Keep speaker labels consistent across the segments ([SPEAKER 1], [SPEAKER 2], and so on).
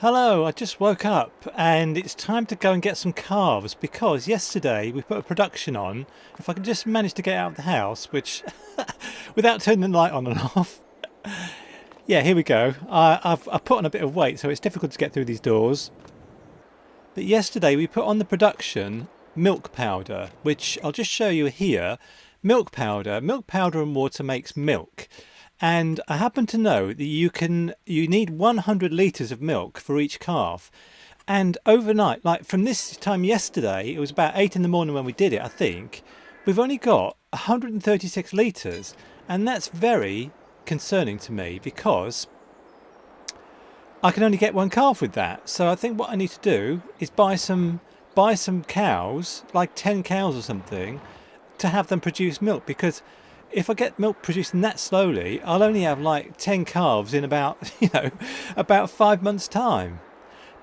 [SPEAKER 1] Hello, I just woke up and it's time to go and get some calves because yesterday we put a production on. If I could just manage to get out of the house, which without turning the light on and off. Yeah, here we go. I've put on a bit of weight, so it's difficult to get through these doors. But yesterday we put on the production milk powder, which I'll just show you here. Milk powder and water makes milk. And I happen to know that you need 100 litres of milk for each calf. And overnight, like from this time yesterday, it was about 8 in the morning when we did it, I think, we've only got 136 litres. And that's very concerning to me because I can only get one calf with that. So I think what I need to do is buy some cows, like 10 cows or something, to have them produce milk, because if I get milk producing that slowly, I'll only have like 10 calves in about, about 5 months' time.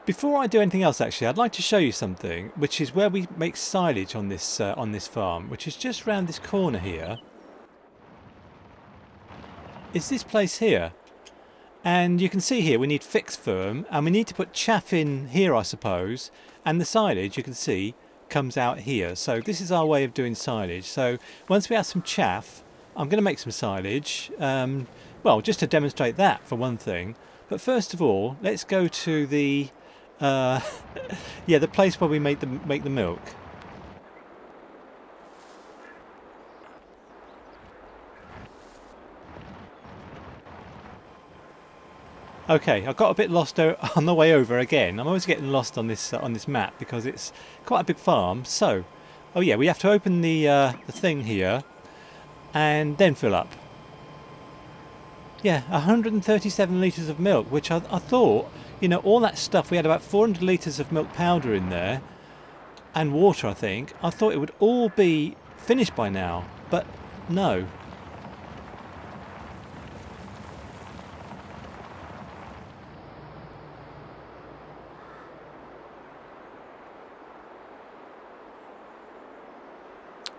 [SPEAKER 1] Before I do anything else, actually, I'd like to show you something, which is where we make silage on this farm, which is just round this corner here. It's this place here. And you can see here we need fixed firm, and we need to put chaff in here, I suppose, and the silage, you can see, comes out here. So this is our way of doing silage. So once we have some chaff, I'm going to make some silage, well, just to demonstrate that for one thing. But first of all, let's go to the yeah, the place where we make the milk. Okay, I got a bit lost on the way over again. I'm always getting lost on this map because it's quite a big farm. So, oh yeah, we have to open the thing here and then fill up. Yeah, 137 litres of milk, which I thought, all that stuff, we had about 400 litres of milk powder in there and water, I think. I thought it would all be finished by now, but no.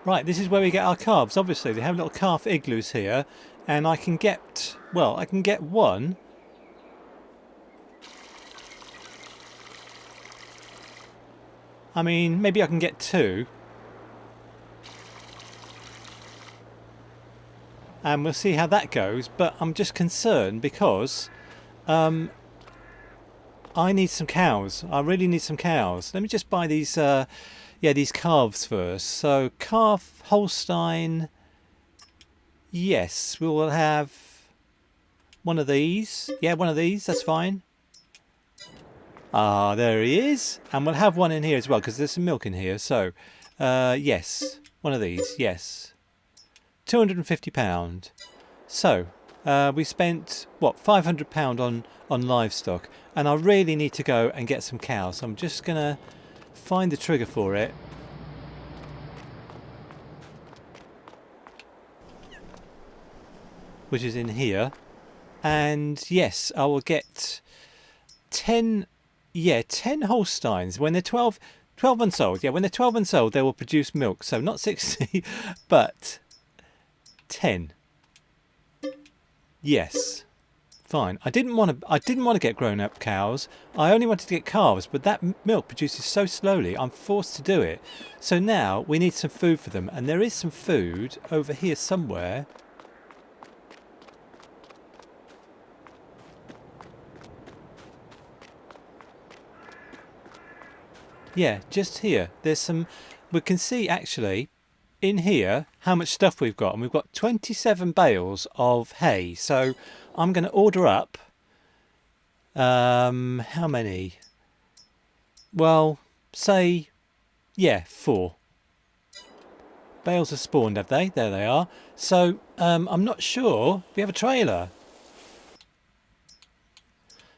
[SPEAKER 1] Right, this is where we get our calves. Obviously, they have little calf igloos here, and I can get one. I mean, maybe I can get two. And we'll see how that goes, but I'm just concerned because I need some cows. I really need some cows. Let me just buy these these calves first. So calf Holstein, yes, we will have one of these. Yeah, one of these, that's fine. Ah, there he is. And we'll have one in here as well because there's some milk in here. So yes, one of these, yes. £250. So we spent what, £500 on livestock, and I really need to go and get some cows. So I'm just gonna find the trigger for it. Which is in here. And yes, I will get 10 Holsteins. When they're 12 months old, yeah, when they're 12 months old, they will produce milk. So not 60, but 10. Yes. Fine. I didn't want to get grown-up cows. I only wanted to get calves, but that milk produces so slowly, I'm forced to do it. So now we need some food for them, and there is some food over here somewhere. Yeah, just here. There's some. We can see actually in here how much stuff we've got, and we've got 27 bales of hay. So I'm going to order up how many? Well, say, yeah, 4 bales have spawned, have they? There they are. So I'm not sure. We have a trailer.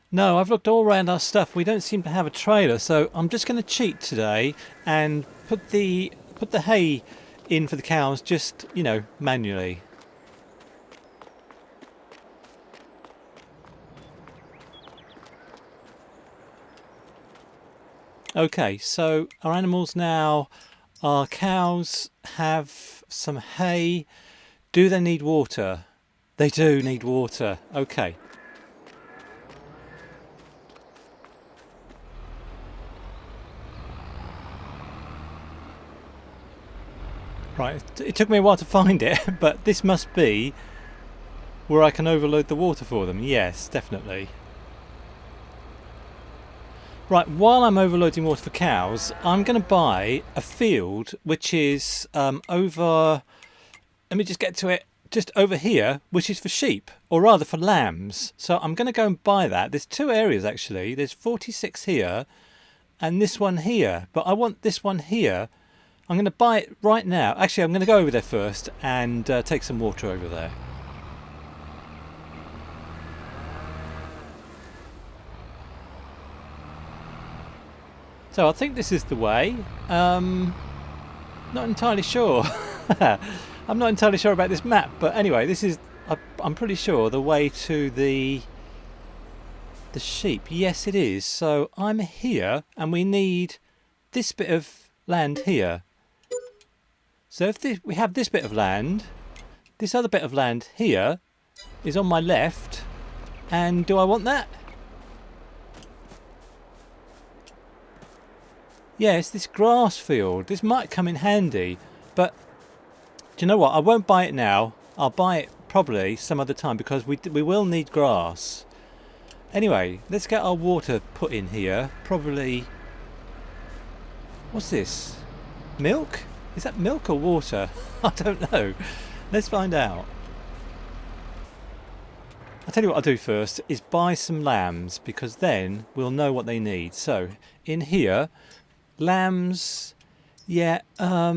[SPEAKER 1] No, I've looked all around our stuff. We don't seem to have a trailer, so I'm just going to cheat today and put the hay in for the cows, just manually. Okay, so our animals now, our cows have some hay. Do they need water? They do need water. Okay. Right, it took me a while to find it, but this must be where I can overload the water for them. Yes, definitely. Right, while I'm overloading water for cows, I'm going to buy a field which is over... Let me just get to it. Just over here, which is for sheep, or rather for lambs. So I'm going to go and buy that. There's two areas actually. There's 46 here and this one here. But I want this one here. I'm going to buy it right now. Actually, I'm going to go over there first and take some water over there. So I think this is the way. Not entirely sure. I'm not entirely sure about this map, but anyway, this is, I'm pretty sure, the way to the sheep. Yes, it is. So I'm here, and we need this bit of land here. So if we have this bit of land, this other bit of land here is on my left, and do I want that? Yes, this grass field. This might come in handy, but do you know what? I won't buy it now. I'll buy it probably some other time because we will need grass. Anyway, let's get our water put in here. Probably... What's this? Milk? Is that milk or water? I don't know. Let's find out. I'll tell you what I'll do first is buy some lambs because then we'll know what they need. So, in here, lambs... Yeah, how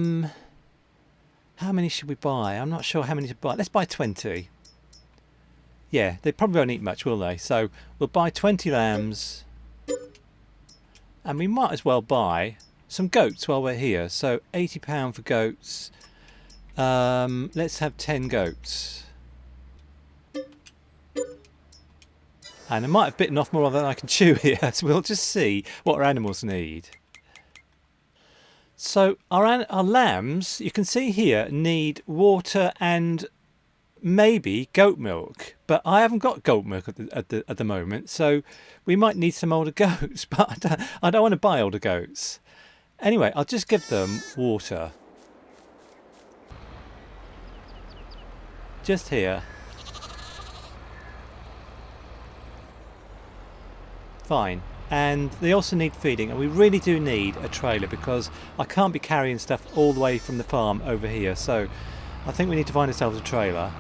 [SPEAKER 1] many should we buy? I'm not sure how many to buy. Let's buy 20. Yeah, they probably won't eat much, will they? So we'll buy 20 lambs. And we might as well buy some goats while we're here. So £80 for goats. Let's have 10 goats. And I might have bitten off more than I can chew here. So we'll just see what our animals need. So our lambs, you can see here, need water and maybe goat milk. But I haven't got goat milk at the moment, so we might need some older goats. But I don't want to buy older goats. Anyway, I'll just give them water. Just here. Fine. And they also need feeding, and we really do need a trailer because I can't be carrying stuff all the way from the farm over here. So I think we need to find ourselves a trailer.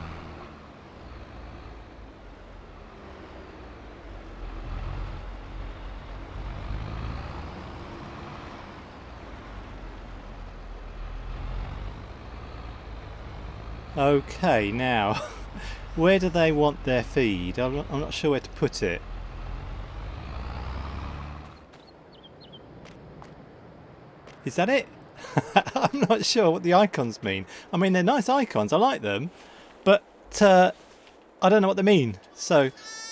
[SPEAKER 1] Okay, now where do they want their feed? I'm not sure where to put it. Is that it? I'm not sure what the icons mean. I mean, they're nice icons, I like them, but I don't know what they mean. So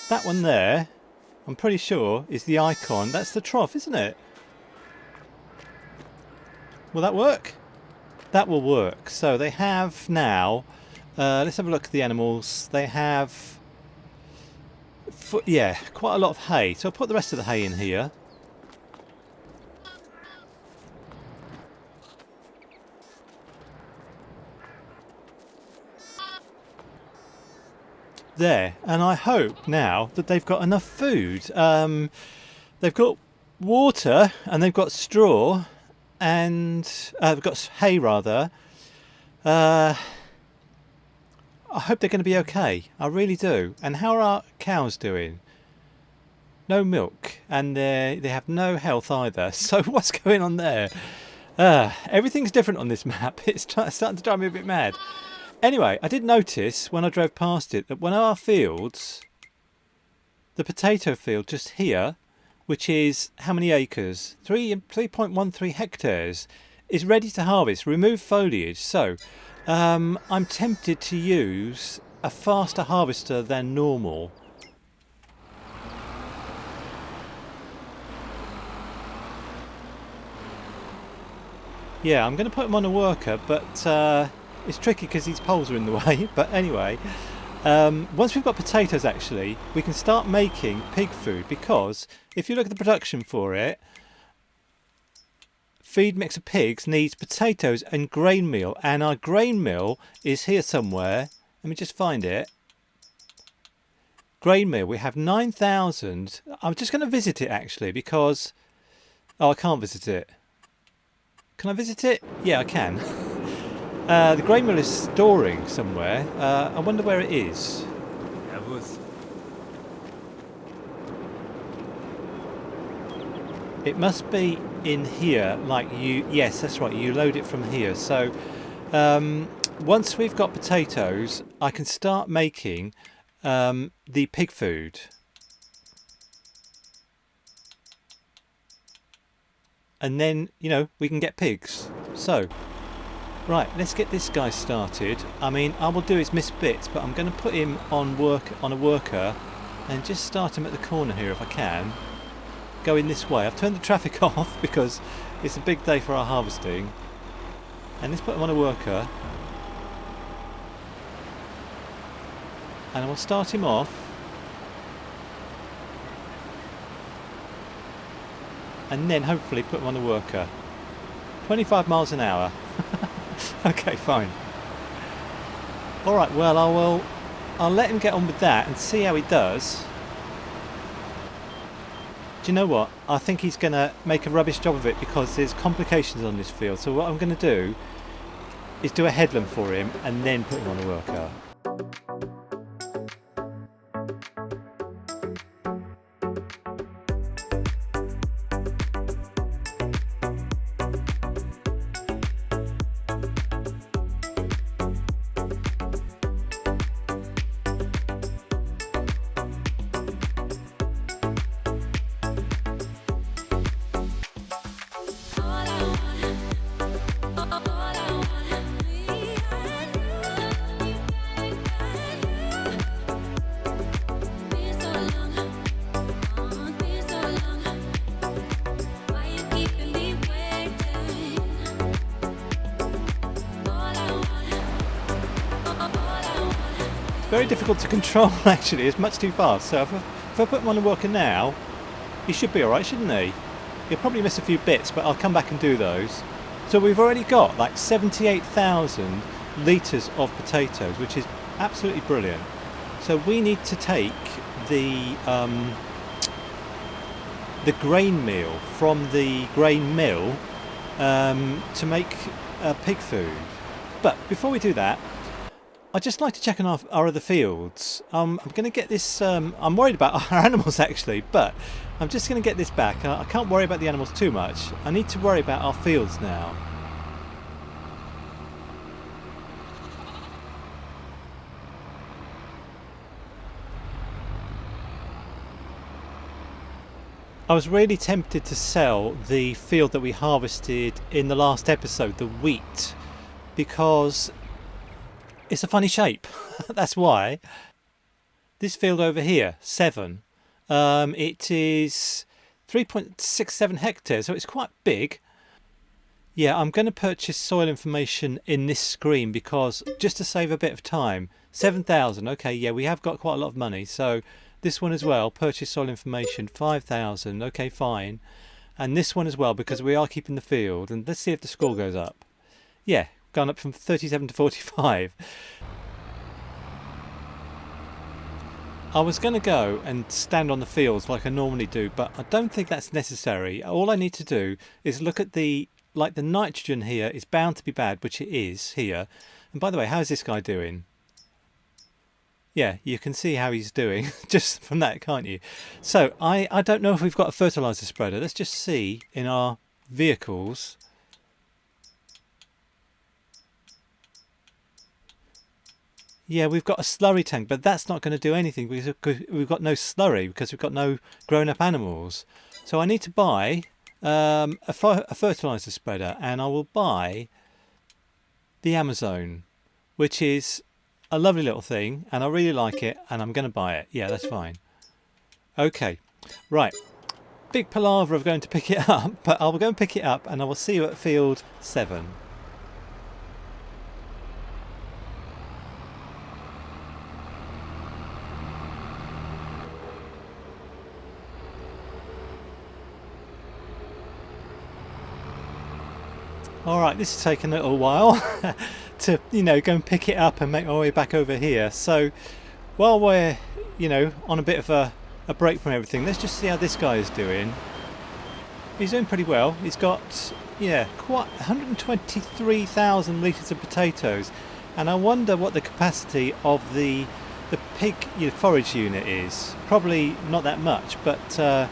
[SPEAKER 1] that one there, I'm pretty sure is the icon. That's the trough, isn't it? Will that work? That will work. So they have now, let's have a look at the animals. They have, yeah, quite a lot of hay. So I'll put the rest of the hay in here. There, and I hope now that they've got enough food. They've got water and they've got straw and they've got hay rather. I hope they're going to be okay. I really do. And how are our cows doing? No milk, and they have no health either. So what's going on there? Everything's different on this map. It's starting to drive me a bit mad. Anyway, I did notice when I drove past it that one of our fields, the potato field just here, which is how many acres? 3.13 hectares, is ready to harvest, remove foliage. So I'm tempted to use a faster harvester than normal. Yeah, I'm going to put him on a worker, but it's tricky because these poles are in the way. But anyway, once we've got potatoes, actually, we can start making pig food, because if you look at the production for it, feed mix of pigs needs potatoes and grain meal, and our grain meal is here somewhere. Let me just find it. Grain meal, we have 9,000. I'm just going to visit it actually because... Oh, I can't visit it. Can I visit it? Yeah, I can. The grain mill is storing somewhere. I wonder where it is. It must be in here, like you... Yes, that's right, you load it from here. So, once we've got potatoes, I can start making the pig food. And then, you know, we can get pigs. So, right, let's get this guy started. I mean, I will do his missed bits, but I'm going to put him on a worker and just start him at the corner here if I can. Going this way. I've turned the traffic off because it's a big day for our harvesting. And let's put him on a worker. And I will start him off. And then hopefully put him on a worker. 25 miles an hour. Okay, fine. Alright, well I'll let him get on with that and see how he does. Do you know what? I think he's going to make a rubbish job of it because there's complications on this field. So what I'm going to do is do a headland for him and then put him on a worker. Very difficult to control actually, it's much too fast. So if I put him on a worker now, he should be alright, shouldn't he? He'll probably miss a few bits, but I'll come back and do those. So we've already got like 78,000 litres of potatoes, which is absolutely brilliant. So we need to take the grain meal from the grain mill to make pig food. But before we do that, I'd just like to check on our other fields. I'm going to get this... I'm worried about our animals actually, but I'm just going to get this back. I can't worry about the animals too much. I need to worry about our fields now. I was really tempted to sell the field that we harvested in the last episode, the wheat, because it's a funny shape. That's why. This field over here, 7, it is 3.67 hectares, so it's quite big. Yeah, I'm going to purchase soil information in this screen because just to save a bit of time. 7,000, okay, yeah, we have got quite a lot of money, so this one as well, purchase soil information, 5,000, okay, fine. And this one as well because we are keeping the field, and let's see if the score goes up. Yeah, gone up from 37 to 45. I was going to go and stand on the fields like I normally do, but I don't think that's necessary. All I need to do is look at the nitrogen here is bound to be bad, which it is here. And by the way, how's this guy doing? Yeah, you can see how he's doing just from that, can't you? So I don't know if we've got a fertiliser spreader. Let's just see in our vehicles. Yeah, we've got a slurry tank, but that's not going to do anything because we've got no slurry because we've got no grown-up animals. So I need to buy a fertiliser spreader, and I will buy the Amazon, which is a lovely little thing, and I really like it, and I'm going to buy it. Yeah, that's fine. Okay, right. Big palaver of going to pick it up, but I will go and pick it up, and I will see you at field 7. Alright, this is taking a little while to, go and pick it up and make my way back over here. So while we're, on a bit of a break from everything, let's just see how this guy is doing. He's doing pretty well. He's got, quite 123,000 litres of potatoes. And I wonder what the capacity of the pig forage unit is. Probably not that much, but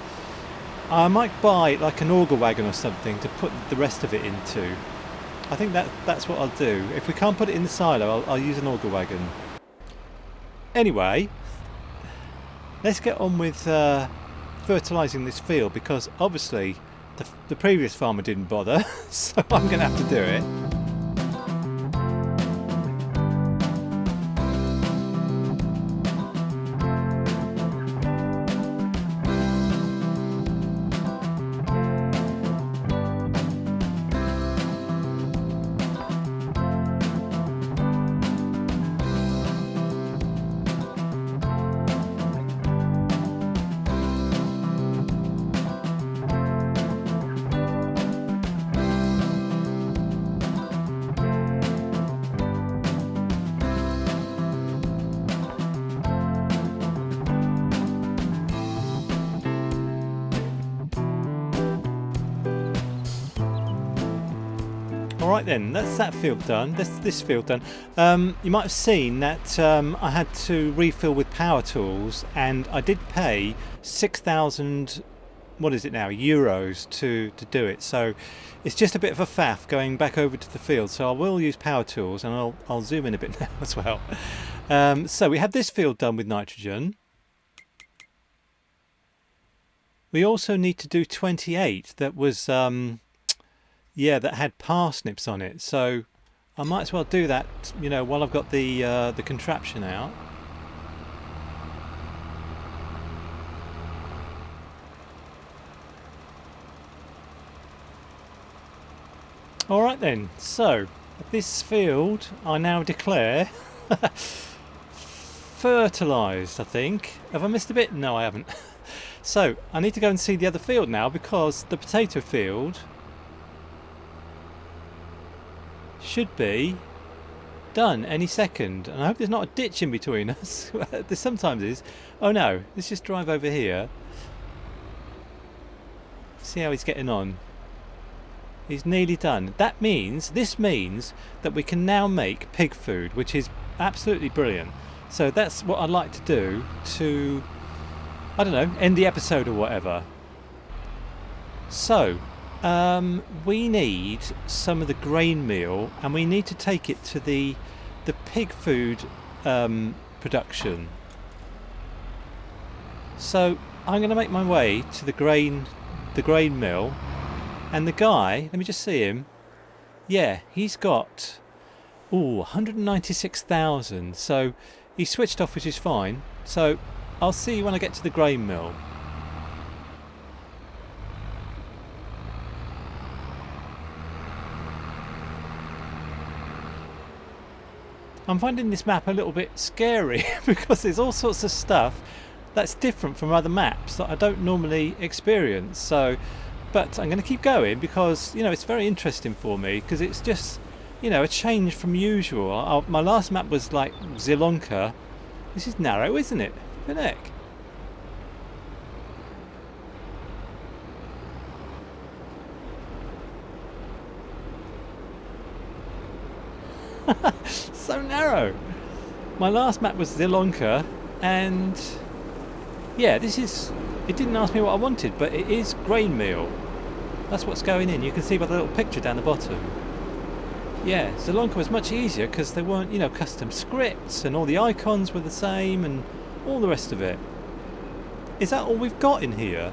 [SPEAKER 1] I might buy like an auger wagon or something to put the rest of it into. I think that's what I'll do. If we can't put it in the silo, I'll use an auger wagon. Anyway, let's get on with fertilising this field, because obviously the previous farmer didn't bother, so I'm going to have to do it. Alright then, that's that field done. This field done. You might have seen that I had to refill with power tools, and I did pay 6,000, what is it now, euros to do it. So it's just a bit of a faff going back over to the field. So I will use power tools, and I'll zoom in a bit now as well. So we had this field done with nitrogen. We also need to do 28 that was that had parsnips on it, so I might as well do that, while I've got the contraption out. Alright then, so this field I now declare fertilised, I think. Have I missed a bit? No, I haven't. So I need to go and see the other field now, because the potato field should be done any second, and I hope there's not a ditch in between us. There sometimes is. Oh no, let's just drive over here, see how he's getting on. He's nearly done. This means that we can now make pig food, which is absolutely brilliant. So that's what I'd like to do to, I don't know, end the episode or whatever. So we need some of the grain meal, and we need to take it to the pig food production. So I'm going to make my way to the grain mill, and the guy, let me just see him. Yeah, he's got 196,000. So he switched off, which is fine. So I'll see you when I get to the grain mill. I'm finding this map a little bit scary because there's all sorts of stuff that's different from other maps that I don't normally experience. So, but I'm going to keep going because, it's very interesting for me, because it's just, a change from usual. My last map was like Zilonka. This is narrow, isn't it? The neck. So narrow. My last map was Zilonka, and it didn't ask me what I wanted, but it is grain meal. That's what's going in. You can see by the little picture down the bottom. Yeah, Zilonka was much easier because there weren't, custom scripts, and all the icons were the same, and all the rest of it. Is that all we've got in here?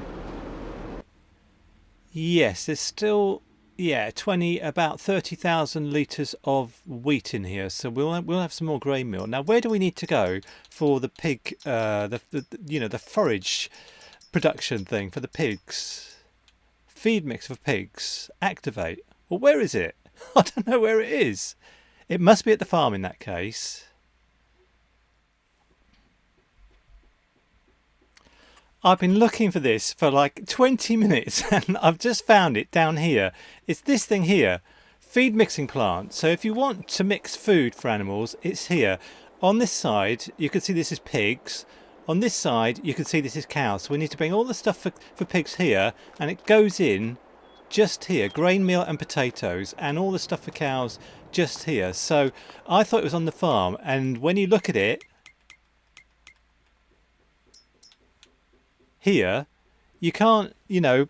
[SPEAKER 1] Yes, there's still about 30,000 litres of wheat in here, so we'll have some more grain meal. Now, where do we need to go for the pig, the forage production thing for the pigs? Feed mix for pigs. Activate. Well, where is it? I don't know where it is. It must be at the farm in that case. I've been looking for this for like 20 minutes and I've just found it down here. It's this thing here. feed mixing plant. So if you want to mix food for animals, it's here. On this side, you can see this is pigs. On this side, you can see this is cows. So we need to bring all the stuff for pigs here, and it goes in just here. Grain meal and potatoes, and all the stuff for cows just here. So I thought it was on the farm, and when you look at it here, you can't, you know,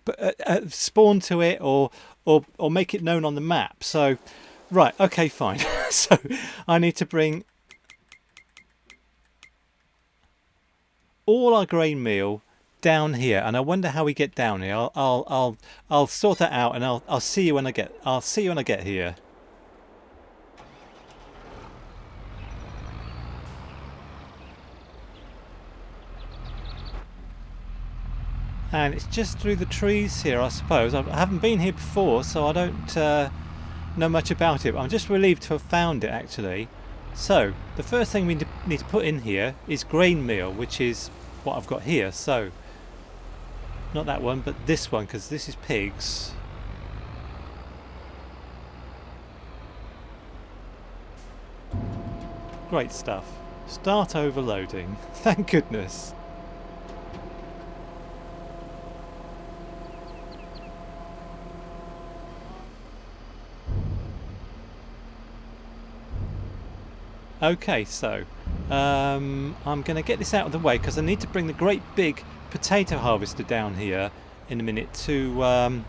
[SPEAKER 1] spawn to it or make it known on the map. So, right, okay, fine. So I need to bring all our grain meal down here, and I wonder how we get down here. I'll sort that out, and I'll see you when I get here. And it's just through the trees here, I suppose. I haven't been here before, so I don't know much about it, but I'm just relieved to have found it actually. So the first thing we need to put in here is grain meal, which is what I've got here. So not that one, but this one, because this is pigs. Great stuff. Start overloading. Thank goodness. Okay, so I'm going to get this out of the way because I need to bring the great big potato harvester down here in a minute to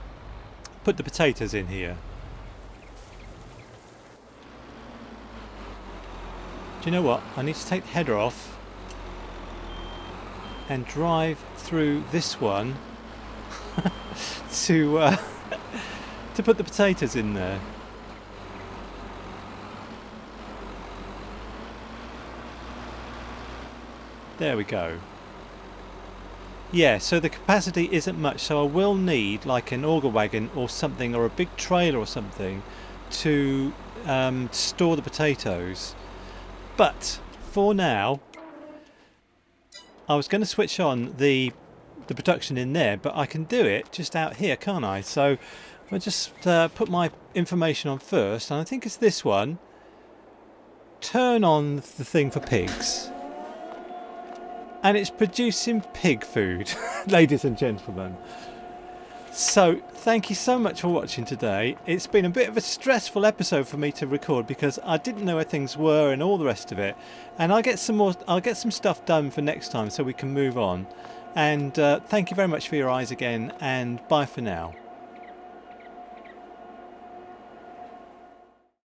[SPEAKER 1] put the potatoes in here. Do you know what? I need to take the header off and drive through this one to put the potatoes in there. There we go. Yeah, so the capacity isn't much, so I will need like an auger wagon or something, or a big trailer or something to store the potatoes. But for now, I was going to switch on the production in there, but I can do it just out here, can't I? So I'll just put my information on first, and I think it's this one. Turn on the thing for pigs. And it's producing pig food, ladies and gentlemen. So thank you so much for watching today. It's been a bit of a stressful episode for me to record because I didn't know where things were and all the rest of it. And I'll get some stuff done for next time so we can move on. And thank you very much for your eyes again, and bye for now.